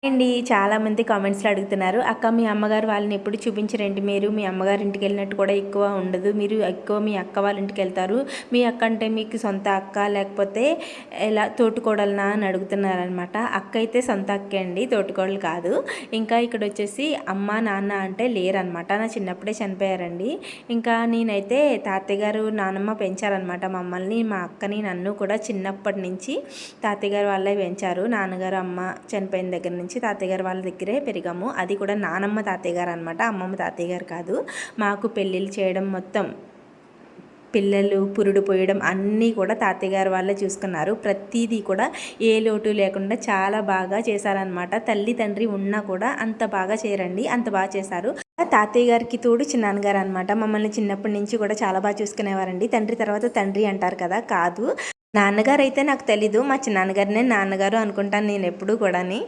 అండి చాలామంది కామెంట్స్లో అడుగుతున్నారు, అక్క మీ అమ్మగారు వాళ్ళని ఎప్పుడు చూపించరండి, మీరు మీ అమ్మగారి ఇంటికి వెళ్ళినట్టు కూడా ఎక్కువ ఉండదు, మీరు ఎక్కువ మీ అక్క వాళ్ళ ఇంటికి వెళ్తారు, మీ అక్క అంటే మీకు సొంత అక్క లేకపోతే ఎలా తోటికోడలనా అని అడుగుతున్నారనమాట. అక్క అయితే సొంత అక్కే అండి, తోటికోడలు కాదు. ఇంకా ఇక్కడ వచ్చేసి అమ్మ నాన్న అంటే లేరనమాట, నా చిన్నప్పుడే చనిపోయారండి. ఇంకా నేనైతే తాతయ్య గారు నానమ్మ పెంచారనమాట మమ్మల్ని, మా అక్కని నన్ను కూడా చిన్నప్పటి నుంచి తాతయ్య గారు వాళ్ళే పెంచారు. నాన్నగారు అమ్మ చనిపోయిన దగ్గర నుంచి తాతయ్య గారు వాళ్ళ దగ్గరే పెరిగాము. అది కూడా నానమ్మ తాతయ్య గారు అనమాట, అమ్మమ్మ తాతయ్య గారు కాదు. మాకు పెళ్ళిళ్ళు చేయడం మొత్తం పిల్లలు పురుడు పోయడం అన్నీ కూడా తాతయ్య గారు వాళ్ళే చూసుకున్నారు. ప్రతిదీ కూడా ఏ లోటు లేకుండా చాలా బాగా చేశారనమాట. తల్లి తండ్రి ఉన్నా కూడా అంత బాగా చేయరండి, అంత బాగా చేశారు. తాతయ్య గారికి తోడు చిన్నాన్నగారు అనమాట. మమ్మల్ని చిన్నప్పటి నుంచి కూడా చాలా బాగా చూసుకునేవారండి. తండ్రి తర్వాత తండ్రి అంటారు కదా, కాదు నాన్నగారు అయితే నాకు తెలీదు, మా చిన్నాన్నగారినే నాన్నగారు అనుకుంటాను నేను ఎప్పుడూ కూడాని.